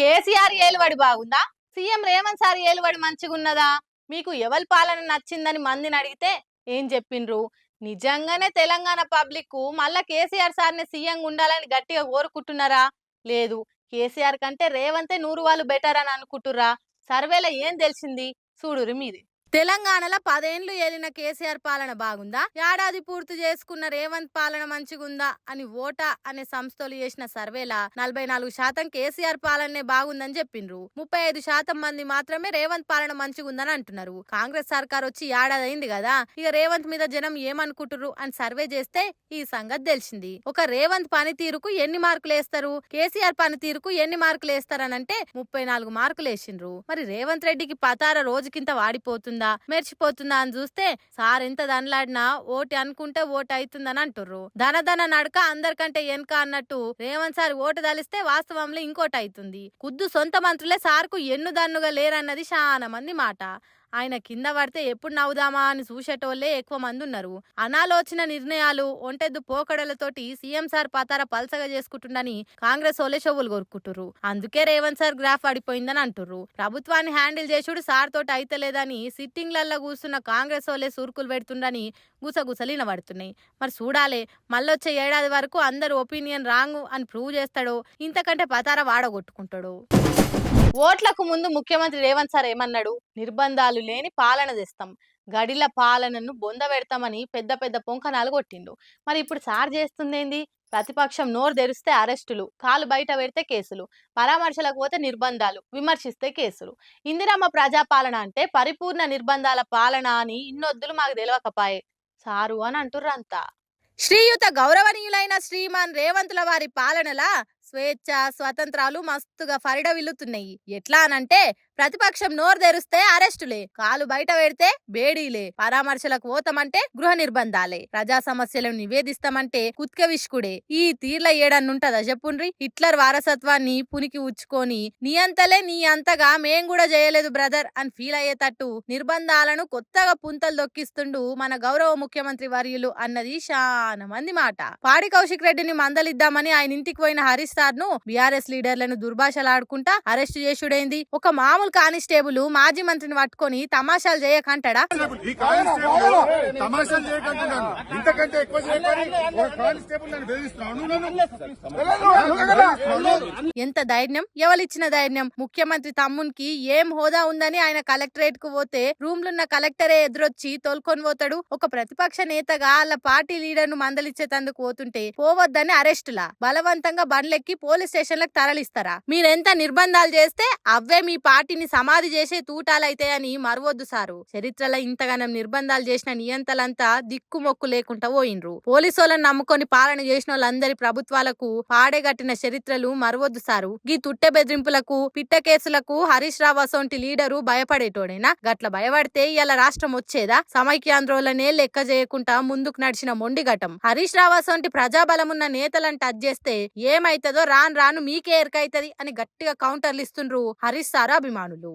కేసీఆర్ ఏలుబడి బాగుందా? CM Revanth sir ఏలుబడి మంచిగున్నదా? మీకు ఎవరి పాలన నచ్చిందని మందిని అడిగితే ఏం చెప్పిండ్రు? నిజంగానే తెలంగాణ పబ్లిక్ మళ్ళా కేసీఆర్ సార్ని సీఎం ఉండాలని గట్టిగా కోరుకుంటున్నారా? లేదు, కేసీఆర్ కంటే రేవంతే 100 వాళ్ళు బెటర్ అని అనుకుంటుర్రా? సర్వేలో ఏం తెలిసింది చూడురి మీరే. తెలంగాణలో 10 ఏళ్లు ఏలిన కేసీఆర్ పాలన బాగుందా, ఏడాది పూర్తి చేసుకున్న రేవంత్ పాలన మంచిగుందా అని ఓటా అనే సంస్థలు చేసిన సర్వేల 44% కేసీఆర్ పాలనే బాగుందని చెప్పిండ్రు. 35% మంది మాత్రమే రేవంత్ పాలన మంచిగుందని అంటున్నారు. కాంగ్రెస్ సర్కార్ వచ్చి ఏడాది అయింది కదా, ఇక రేవంత్ మీద జనం ఏమనుకుంటున్నారు అని సర్వే చేస్తే ఈ సంగతి తెలిసింది. ఒక రేవంత్ పనితీరుకు ఎన్ని మార్కులు వేస్తారు, కేసీఆర్ పనితీరుకు ఎన్ని మార్కులు వేస్తారనంటే 34 మార్కులు వేసిండ్రు. మరి రేవంత్ రెడ్డికి పతార రోజుకింత వాడిపోతుంది, మెర్చిపోతుందా అని చూస్తే సార్ ఎంత దనలాడినా ఓటు అనుకుంటే ఓటు అవుతుందని అంటుర్రు. ధన నడక అందరికంటే వెనక అన్నట్టు రేవంత్ సార్ ఓటు తలిస్తే వాస్తవంలో ఇంకోటి అవుతుంది. ఖుద్దు సొంత మంత్రులే సార్కు ఎన్ను దన్నుగా లేరన్నది చాలా మంది మాట. ఆయన కింద పడితే ఎప్పుడు నవ్వుదామా అని చూసేటోళ్లే ఎక్కువ మంది ఉన్నారు. అనాలోచన నిర్ణయాలు, ఒంటెద్దు పోకడలతోటి సీఎం సార్ పతార పల్సగా చేసుకుంటుండని కాంగ్రెస్ వాళ్ళే చెవులు కొరుకుంటుర్రు. అందుకే రేవంత్ సార్ గ్రాఫ్ పడిపోయిందని అంటుర్రు. ప్రభుత్వాన్ని హ్యాండిల్ చేసుడు సార్ తోటి అయితలేదని సిట్టింగ్లల్లో కూర్చున్న కాంగ్రెస్ వాళ్ళే సూర్కులు పెడుతుండని గుసగుసలు వినబడుతున్నాయి. మరి చూడాలే మళ్ళొచ్చే ఏడాది వరకు అందరు ఒపీనియన్ రాంగ్ అని ప్రూవ్ చేస్తాడో, ఇంతకంటే పతార వాడగొట్టుకుంటాడు. ఓట్లకు ముందు ముఖ్యమంత్రి రేవంత్ సార్ ఏమన్నాడు? నిర్బంధాలు లేని పాలన తెస్తాం, గడిల పాలనను బొంద పెడతామని పెద్ద పెద్ద పొంకనాలు కొట్టిండు. మరి ఇప్పుడు సార్ చేస్తుందేంది? ప్రతిపక్షం నోరు తెరిస్తే అరెస్టులు, కాలు బయట పెడితే కేసులు, పరామర్శలకు పోతే నిర్బంధాలు, విమర్శిస్తే కేసులు. ఇందిరమ్మ ప్రజాపాలన అంటే పరిపూర్ణ నిర్బంధాల పాలన అని ఇన్నొద్దులు మాకు తెలియకపాయే సారు అని అంటుర్రంతా. శ్రీయుత గౌరవనీయులైన శ్రీమాన్ రేవంతుల వారి పాలనలా స్వేచ్ఛ స్వతంత్రాలు మస్తుగా ఫరిడవిల్లుతున్నాయి. ఎట్లా అనంటే ప్రతిపక్షం నోరు తెరిస్తే అరెస్టులే, కాలు బయట పెడితే బేడీలే, పరామర్శలకు పోతామంటే గృహ నిర్బంధాలే, ప్రజా సమస్యలను నివేదిస్తామంటే కుత్కవిష్కుడే. ఈ తీర్ల ఏడన్నుంటదా చెప్పుండ్రి? హిట్లర్ వారసత్వాన్ని పునికి ఉచ్చుకొని నీ అంతలే నీ అంతగా మేం కూడా చేయలేదు బ్రదర్ అని ఫీల్ అయ్యేటట్టు నిర్బంధాలను కొత్తగా పుంతలు దొక్కిస్తుండు మన గౌరవ ముఖ్యమంత్రి వర్యులు అన్నది చాలా మంది మాట. పాడి కౌశిక్ రెడ్డిని మందలిద్దామని ఆయన ఇంటికి పోయిన హరీష్ సార్ ను బీఆర్ఎస్ లీడర్లను దుర్భాషలాడుకుంటా అరెస్ట్ చేసుడైంది. ఒక మామూలు కానిస్టేబుల్ మాజీ మంత్రిని పట్టుకొని తమాషాలు చేయకంటాడా? ఎంత ధైర్యం, ఎవరిచ్చిన ధైర్యం? ముఖ్యమంత్రి తమ్మునికి ఏం హోదా ఉందని ఆయన కలెక్టరేట్ కు పోతే రూమ్లున్న కలెక్టరే ఎదురొచ్చి తోలుకొని పోతాడు. ఒక ప్రతిపక్ష నేతగా వాళ్ళ పార్టీ లీడర్ ను మందలిచ్చేతందుకు పోతుంటే పోవద్దని అరెస్టులా, బలవంతంగా బండ్లెక్కి పోలీస్ స్టేషన్లకు తరలిస్తారా? మీరెంత నిర్బంధాలు చేస్తే అవే మీ పార్టీని సమాధి చేసే తూటాలైతాయని మరవద్దు సారు. చరిత్రలో ఇంతగానం నిర్బంధాలు చేసిన నియంతలంతా దిక్కుమొక్కు లేకుండా పోయినరు. పోలీసులను నమ్ముకొని పాలన చేసిన వాళ్ళందరి ప్రభుత్వాలకు పాడేగట్టిన చరిత్రలు మరవద్దు సారు. గీ తుట్టె బెదిరింపులకు పిట్ట కేసులకు హరీష్ రావు అసొంటి లీడరు భయపడేటోడేనా? గట్ల భయపడితే ఇలా రాష్ట్రం వచ్చేదా? సమైక్యాంధ్రోలనే లెక్క చేయకుండా ముందుకు నడిచిన మొండిఘటం హరీష్ రావు అసొంటి ప్రజాబలమున్న నేతలను టచ్ చేస్తే ఏమైతుందో రాను రాను మీకే ఎరకైతది అని గట్టిగా కౌంటర్లు ఇస్తుండ్రు హరీష్ సార్ అభిమానులు.